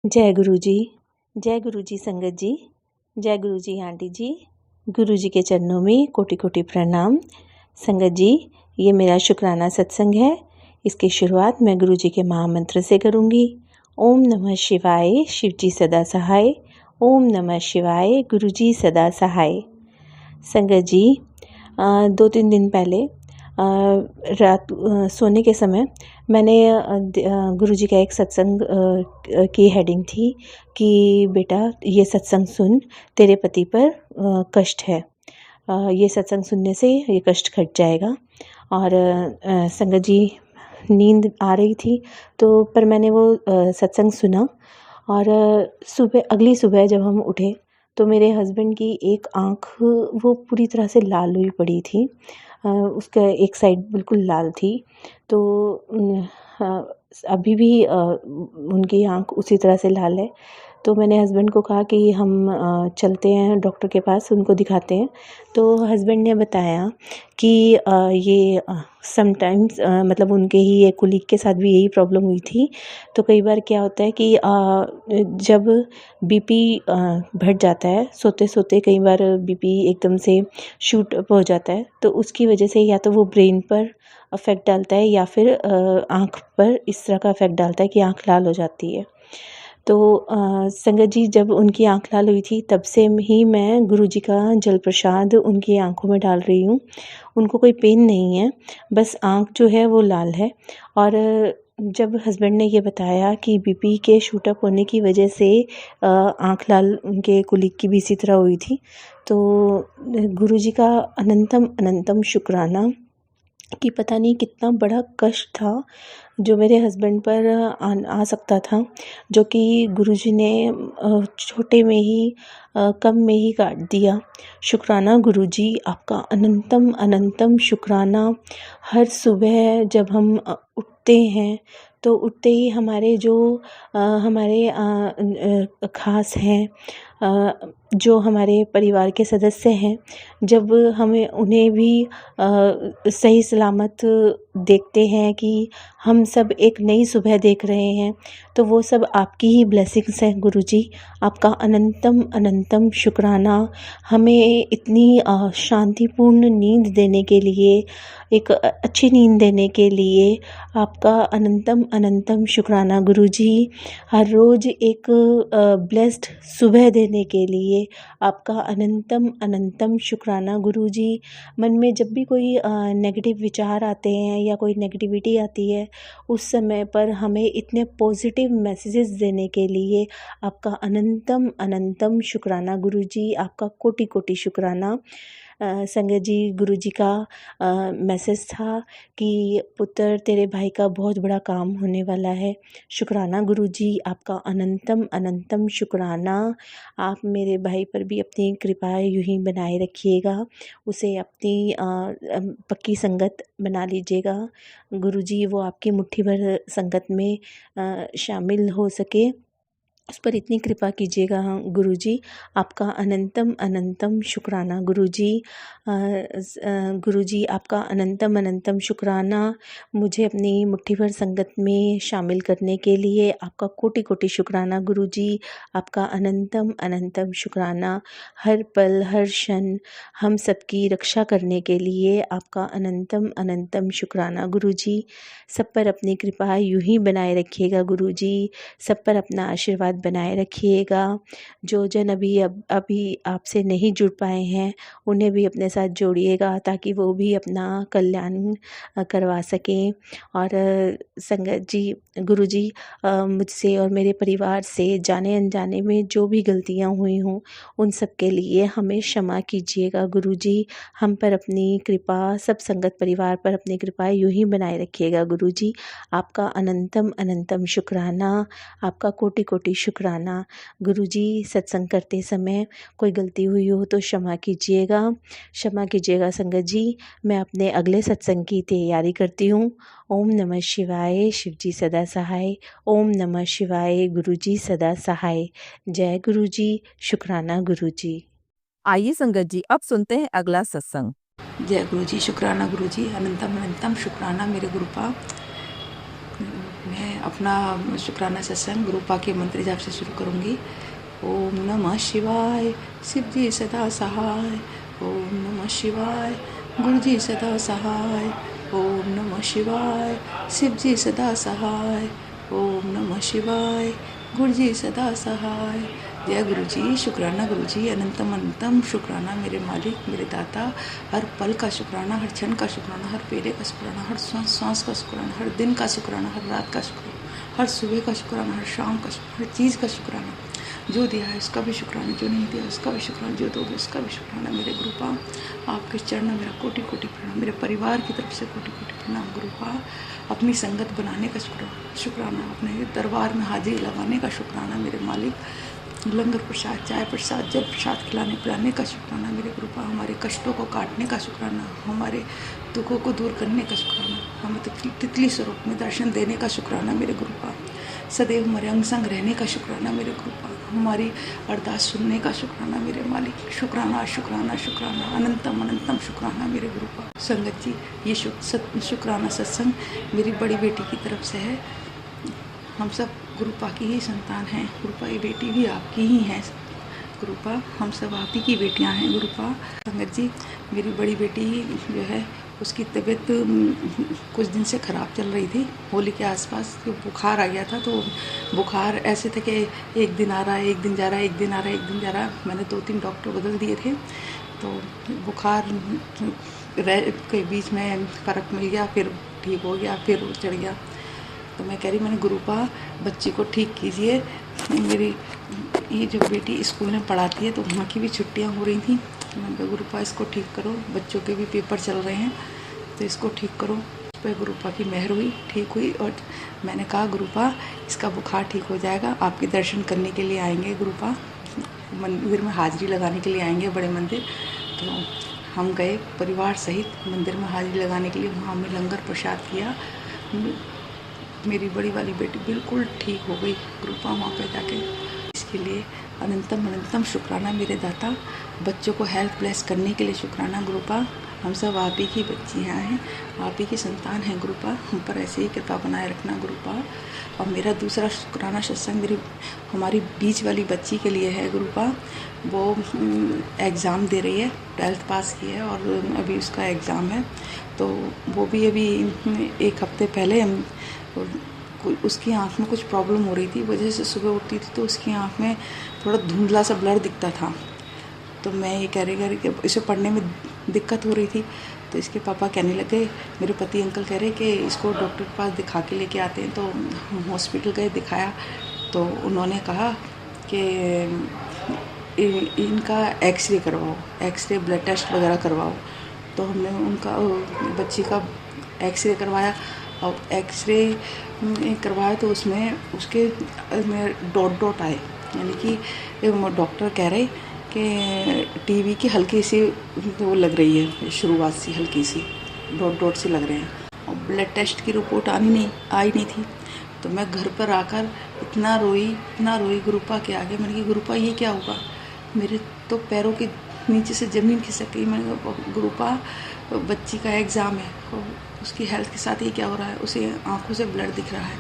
जय गुरु जी। जय गुरु जी संगत जी। जय गुरु जी आंटी जी। गुरु जी के चरणों में कोटि कोटि प्रणाम। संगत जी, ये मेरा शुक्राना सत्संग है। इसकी शुरुआत मैं गुरु जी के महामंत्र से करूँगी। ओम नमः शिवाय, शिव जी सदा सहाय। ओम नमः शिवाय, गुरु जी सदा सहाय। संगत जी, 2-3 दिन पहले रात सोने के समय मैंने गुरुजी का एक सत्संग की हेडिंग थी कि बेटा ये सत्संग सुन, तेरे पति पर कष्ट है, ये सत्संग सुनने से ये कष्ट घट जाएगा। और संगत जी, नींद आ रही थी तो पर मैंने वो सत्संग सुना। और अगली सुबह जब हम उठे तो मेरे हस्बैंड की एक आँख वो पूरी तरह से लाल हुई पड़ी थी। उसका एक साइड बिल्कुल लाल थी। तो अभी भी उनकी आँख उसी तरह से लाल है। तो मैंने हस्बैंड को कहा कि हम चलते हैं डॉक्टर के पास, उनको दिखाते हैं। तो हस्बैंड ने बताया कि ये समटाइम्स मतलब उनके ही एक कुलीग के साथ भी यही प्रॉब्लम हुई थी। तो कई बार क्या होता है कि जब बीपी बढ़ जाता है, सोते सोते कई बार बीपी एकदम से शूट अप हो जाता है, तो उसकी वजह से या तो वो ब्रेन पर अफेक्ट डालता है या फिर आँख पर इस तरह का अफेक्ट डालता है कि आँख लाल हो जाती है। तो संगत जी, जब उनकी आँख लाल हुई थी तब से ही मैं गुरु जी का जल प्रसाद उनकी आँखों में डाल रही हूँ। उनको कोई पेन नहीं है, बस आँख जो है वो लाल है। और जब हस्बैंड ने ये बताया कि बीपी के शूट अप होने की वजह से आँख लाल उनके कुलीग की भी इसी तरह हुई थी। तो गुरु जी का अनंतम अनंतम शुक्राना कि पता नहीं कितना बड़ा कष्ट था जो मेरे हस्बैंड पर आ सकता था, जो कि गुरुजी ने छोटे में ही कम में ही काट दिया। शुक्राना गुरुजी, आपका अनंतम अनंतम शुक्राना। हर सुबह जब हम उठते हैं तो उठते ही हमारे जो हमारे ख़ास हैं, जो हमारे परिवार के सदस्य हैं, जब हमें उन्हें भी सही सलामत देखते हैं कि हम सब एक नई सुबह देख रहे हैं, तो वो सब आपकी ही ब्लेसिंग्स हैं गुरुजी। आपका अनंतम अनंतम शुक्राना। हमें इतनी शांतिपूर्ण नींद देने के लिए, एक अच्छी नींद देने के लिए आपका अनंतम अनंतम शुक्राना गुरुजी। हर रोज़ एक ब्लेस्ड सुबह देने के लिए आपका अनंतम अनंतम शुक्राना गुरुजी। मन में जब भी कोई नेगेटिव विचार आते हैं या कोई नेगेटिविटी आती है, उस समय पर हमें इतने पॉजिटिव मैसेजेस देने के लिए आपका अनंतम अनंतम शुक्राना गुरुजी। आपका कोटि कोटि शुक्राना। संगत जी, गुरुजी का मैसेज था कि पुत्र, तेरे भाई का बहुत बड़ा काम होने वाला है। शुक्राना गुरुजी, आपका अनंतम अनंतम शुक्राना। आप मेरे भाई पर भी अपनी कृपा यूँ ही बनाए रखिएगा, उसे अपनी पक्की संगत बना लीजिएगा गुरुजी। वो आपकी मुट्ठी भर संगत में शामिल हो सके, उस पर इतनी कृपा कीजिएगा गुरुजी। आपका अनंतम अनंतम शुक्राना गुरुजी। गुरुजी, आपका अनंतम अनंतम शुक्राना। मुझे अपनी मुट्ठी भर संगत में शामिल करने के लिए आपका कोटि कोटि शुक्राना गुरुजी। आपका अनंतम अनंतम शुक्राना। हर पल हर क्षण हम सबकी रक्षा करने के लिए आपका अनंतम अनंतम शुक्राना गुरुजी। सब पर अपनी कृपा यूँ ही बनाए रखिएगा गुरुजी। सब पर अपना आशीर्वाद बनाए रखिएगा। जो जन अभी आपसे नहीं जुड़ पाए हैं, उन्हें भी अपने साथ जोड़िएगा ताकि वो भी अपना कल्याण करवा सकें। और संगत जी, गुरुजी, मुझसे और मेरे परिवार से जाने अनजाने में जो भी गलतियाँ हुई हों, उन सब के लिए हमें क्षमा कीजिएगा गुरुजी। हम पर अपनी कृपा, सब संगत परिवार पर अपनी कृपा यूँ ही बनाए रखिएगा गुरुजी। आपका अनंतम अनंतम शुक्राना। आपका कोटि कोटि शुक्राना गुरुजी। सत्संग करते समय कोई गलती हुई हो तो क्षमा कीजिएगा, क्षमा कीजिएगा संगत जी। मैं अपने अगले सत्संग की तैयारी करती हूँ। ओम नमः शिवाय, शिव जी सदा सहाय। ओम नमः शिवाय, गुरुजी सदा सहाय। जय गुरुजी, शुक्राना गुरुजी। आइए संगत जी, अब सुनते हैं अगला सत्संग। जय गुरु जी, शुक्राना गुरु जी, अनंतम अनंतम शुक्राना मेरे गुरुपा। मैं अपना शुक्राना सत्संग रूपा के मंत्र जाप से शुरू करूँगी। ओम नमः शिवाय, शिव जी सदा सहाय। ओम नमः शिवाय, गुरु जी सदा सहाय। ओम नमः शिवाय, शिव जी सदा सहाय। ओम नमः शिवाय, गुरु जी सदा सहाय। जय गुरु जी, शुक्राना गुरु जी, अनंतम अनंतम शुक्राना मेरे मालिक, मेरे दाता। हर पल का शुक्राना, हर क्षण का शुक्राना, हर पेले का शुक्राना, हर सांस का शुक्राना, हर दिन का शुक्राना, हर रात का शुक्राना, हर सुबह का शुक्राना, हर शाम का शुक्राना, हर चीज़ का शुक्राना। जो दिया है उसका भी शुक्राना, जो नहीं दिया उसका भी शुक्राना, जो दोगे उसका भी शुक्राना। मेरे गुरुपा, आपके चरण मेरा कोटि कोटि प्रणाम। मेरे परिवार की तरफ से कोटि कोटि प्रणाम। गुरुपा, अपनी संगत बनाने का शुक्राना, अपने दरबार में हाजिरी लगाने का शुक्राना। मेरे मालिक, लंगर प्रसाद, चाय प्रसाद, जल प्रसाद खिलाने पिलाने का शुक्राना। मेरे गुरुपा, हमारे कष्टों को काटने का शुक्राना, हमारे दुखों को दूर करने का शुक्राना, हमें तितली स्वरूप में दर्शन देने का शुक्राना। मेरे गुरुपा, सदैव हमारे अंग संग रहने का शुक्राना। मेरे गुरुपा, हमारी अरदास सुनने का शुक्राना। मेरे मालिक, शुक्राना शुक्राना शुक्राना, अनंतम अनंतम शुक्राना। मेरे गुरुपा, संगत जी, ये शुक्राना सत्संग मेरी बड़ी बेटी की तरफ से है। हम सब गुरुपा की ही संतान हैं। गुरुपा की बेटी भी आपकी ही है। गुरुपा, हम सब आप ही की बेटियां हैं। गुरुपा, संगत जी, मेरी बड़ी बेटी जो है उसकी तबीयत कुछ दिन से ख़राब चल रही थी। होली के आसपास तो बुखार आ गया था। तो बुखार ऐसे था कि एक दिन आ रहा है, एक दिन जा रहा है, एक दिन आ रहा है, एक दिन जा रहा है। मैंने 2-3 डॉक्टर बदल दिए थे। तो बुखार के बीच में फ़र्क मिल गया, फिर ठीक हो गया, फिर चढ़ गया। तो मैं कह रही, मैंने गुरुपा बच्ची को ठीक कीजिए। मेरी ये जो बेटी स्कूल में पढ़ाती है तो वहाँ की भी छुट्टियाँ हो रही थी। तो मैंने कहा, गुरुपा इसको ठीक करो, बच्चों के भी पेपर चल रहे हैं तो इसको ठीक करो। उस पर गुरुपा की मेहर हुई, ठीक हुई। और मैंने कहा, गुरुपा इसका बुखार ठीक हो जाएगा, आपके दर्शन करने के लिए आएंगे। गुरुपा मंदिर में हाजिरी लगाने के लिए आएंगे, बड़े मंदिर। तो हम गए परिवार सहित मंदिर में हाजिरी लगाने के लिए। वहाँ हमने लंगर प्रसाद किया। मेरी बड़ी वाली बेटी बिल्कुल ठीक हो गई गुरुपा वहाँ पे जाके। इसके लिए अनंतम अनंतम शुक्राना मेरे दाता। बच्चों को हेल्थ ब्लेस करने के लिए शुक्राना गुरुपा। हम सब आप ही की बच्चियाँ हैं, आप ही की संतान हैं गुरुपा। हम पर ऐसे ही कृपा बनाए रखना गुरुपा। और मेरा दूसरा शुक्राना सत्संग हमारी बीच वाली बच्ची के लिए है गुरुपा। वो एग्ज़ाम दे रही है, 12th पास की है और अभी उसका एग्ज़ाम है। तो वो भी अभी 1 हफ्ते पहले उसकी आँख में कुछ प्रॉब्लम हो रही थी। वजह से सुबह उठती थी तो उसकी आँख में थोड़ा धुंधला सा ब्लर दिखता था। तो मैं ये कह रही कि इसे पढ़ने में दिक्कत हो रही थी। तो इसके पापा कहने लगे, मेरे पति अंकल कह रहे कि इसको डॉक्टर के पास दिखा के लेके आते हैं। तो हम हॉस्पिटल गए, दिखाया। तो उन्होंने कहा कि इनका एक्सरे करवाओ, एक्सरे ब्लड टेस्ट वगैरह करवाओ। तो हमने उनका बच्ची का एक्सरे करवाया। और एक्सरे करवाया तो उसमें उसके डॉट डॉट आए, यानी कि डॉक्टर कह रहे कि टीबी की हल्की सी वो लग रही है, शुरुआत से हल्की सी डॉट डॉट से लग रहे हैं। और ब्लड टेस्ट की रिपोर्ट आई नहीं थी। तो मैं घर पर आकर इतना रोई गुरुपा के आगे। मैंने कहा, गुरुपा ये क्या होगा? मेरे तो पैरों के नीचे से ज़मीन खिसक गई। मैंने कहा, गुरुपा बच्ची का एग्ज़ाम है और उसकी हेल्थ के साथ ये क्या हो रहा है? उसे आंखों से ब्लड दिख रहा है,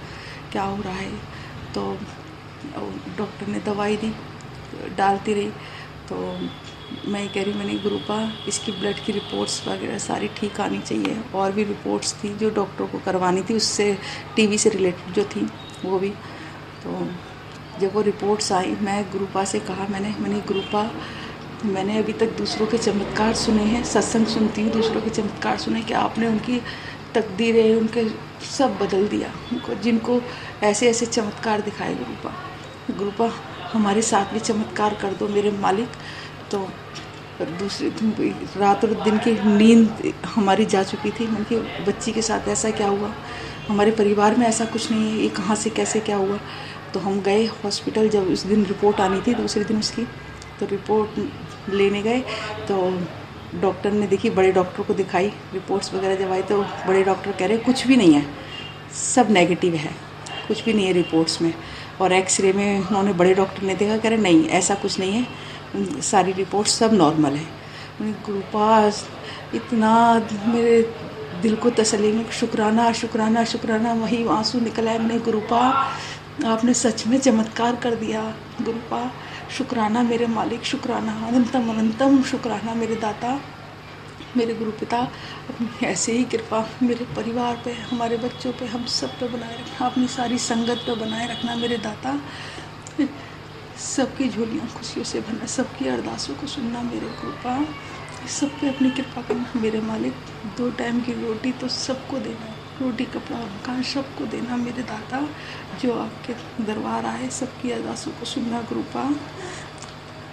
क्या हो रहा है? तो डॉक्टर ने दवाई दी, डालती रही। तो मैं कह रही, मैंने गुरुपा इसकी ब्लड की रिपोर्ट्स वगैरह सारी ठीक आनी चाहिए। और भी रिपोर्ट्स थी जो डॉक्टर को करवानी थी, उससे टीबी से रिलेटेड जो थी वो भी। तो जब वो रिपोर्ट्स आई, मैं गुरुपा से कहा, मैंने गुरुपा, मैंने अभी तक दूसरों के चमत्कार सुने हैं, सत्संग सुनती हूँ, दूसरों के चमत्कार सुने कि आपने उनकी तकदीरें, उनके सब बदल दिया। उनको जिनको ऐसे ऐसे चमत्कार दिखाए गुरुपा हमारे साथ भी चमत्कार कर दो मेरे मालिक। तो दूसरे रात और दिन की नींद हमारी जा चुकी थी। मैंने कि बच्ची के साथ ऐसा क्या हुआ? हमारे परिवार में ऐसा कुछ नहीं है, ये कहाँ से कैसे क्या हुआ? तो हम गए हॉस्पिटल। जब उस दिन रिपोर्ट आनी थी, दूसरे दिन उसकी, तो रिपोर्ट लेने गए। तो डॉक्टर ने देखी, बड़े डॉक्टर को दिखाई, रिपोर्ट्स वगैरह जब आई तो बड़े डॉक्टर कह रहे कुछ भी नहीं है, सब नेगेटिव है, कुछ भी नहीं है रिपोर्ट्स में। और एक्सरे में उन्होंने, बड़े डॉक्टर ने देखा, कह रहे नहीं ऐसा कुछ नहीं है, सारी रिपोर्ट्स सब नॉर्मल है। गुरुपा इतना मेरे दिल को तसल्ली में शुक्राना शुक्राना शुक्राना वही आंसू निकल आए अपने गुरुपा। आपने सच में चमत्कार कर दिया गुरुपा। शुक्राना मेरे मालिक, शुक्राना अनंतम अनंतम शुक्राना मेरे दाता, मेरे गुरु पिता। अपनी ऐसे ही कृपा मेरे परिवार पे, हमारे बच्चों पे, हम सब पे बनाए रखना। अपनी सारी संगत पे बनाए रखना मेरे दाता। सबकी झोलियाँ खुशियों से भरना, सबकी अरदासों को सुनना मेरे कृपा। सब पे अपनी कृपा करना मेरे मालिक। 2 टाइम की रोटी तो सबको देना, रोटी कपड़ा मकान सबको देना मेरे दाता। जो आपके दरबार आए सबकी अरदासों को सुनना कृपा।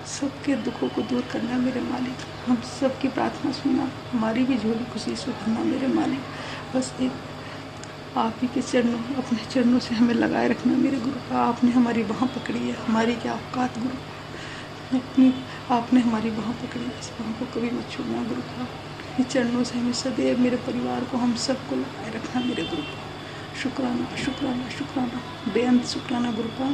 सबके दुखों को दूर करना मेरे मालिक। हम सबकी प्रार्थना सुनना, हमारी भी झोली खुशी से भरना मेरे मालिक। बस एक आप ही के चरणों, अपने चरणों से हमें लगाए रखना मेरे गुरु का। आपने हमारी बाँह पकड़ी है, हमारी क्या औकात गुरु। अपनी आपने हमारी बाँह पकड़ी है, इस बाँह को कभी मत छोड़ना गुरु का। अपने चरणों से हमें सदैव, मेरे परिवार को, हम सबको लगाए रखना मेरे गुरु का। शुक्राना शुक्राना शुक्राना, बेअंत शुक्राना गुरु का।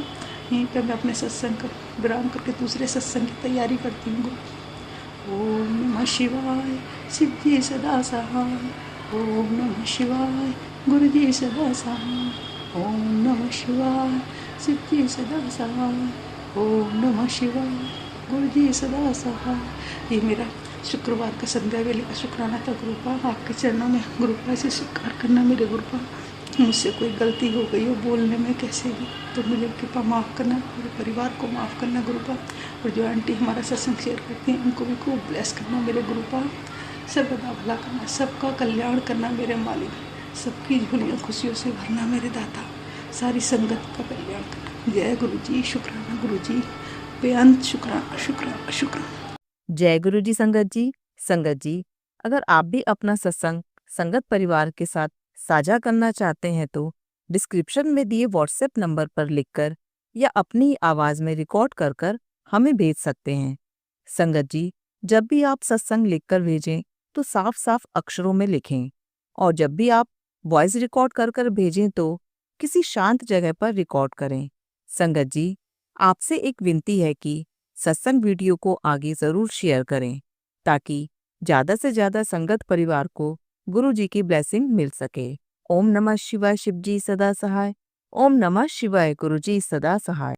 यहीं पर मैं अपने सत्संग का विराम करके दूसरे सत्संग की तैयारी करती हूँ गुरु। ओम नमः शिवाय, शिव जी सदा सहाय। ओम नमः शिवाय, गुरु जी सदा सहाय। ओम नमः शिवाय, शिव जी सदा सहाय। ओम नमः शिवाय, गुरु जी सदा सहाय। ये मेरा शुक्रवार का संध्या वेले का शुक्राना था गुरुपा। आपके चरणों में गुरुपा से स्वीकार करना मेरे गुरुपा। मुझसे कोई गलती हो गई हो बोलने में कैसे भी, तो मुझे कृपा माफ़ करना, मेरे परिवार को माफ़ करना गुरुपा। और जो आंटी हमारा सत्संग शेयर करती हैं उनको भी खूब ब्लेस करना मेरे गुरुपा। सर्वदा भला करना, सबका कल्याण करना मेरे मालिक। सबकी झोलियाँ खुशियों से भरना मेरे दाता। सारी संगत का कल्याण करना। जय गुरु जी, शुक्राना गुरु जी, बेअंत शुक्राना शुक्राना शुक्राना। जय गुरु जी संगत जी। संगत जी, अगर आप भी अपना सत्संग संगत परिवार के साथ साझा करना चाहते हैं तो डिस्क्रिप्शन में दिए व्हाट्सएप नंबर पर लिखकर या अपनी आवाज़ में रिकॉर्ड कर कर हमें भेज सकते हैं। संगत जी, जब भी आप सत्संग लिखकर भेजें तो साफ साफ अक्षरों में लिखें, और जब भी आप वॉइस रिकॉर्ड कर कर भेजें तो किसी शांत जगह पर रिकॉर्ड करें। संगत जी, आपसे एक विनती है कि सत्संग वीडियो को आगे ज़रूर शेयर करें ताकि ज़्यादा से ज़्यादा संगत परिवार को गुरु जी की ब्लेसिंग मिल सके। ओम नमः शिवाय, शिव जी सदा सहाय। ओम नमः शिवाय, गुरु जी सदा सहाय।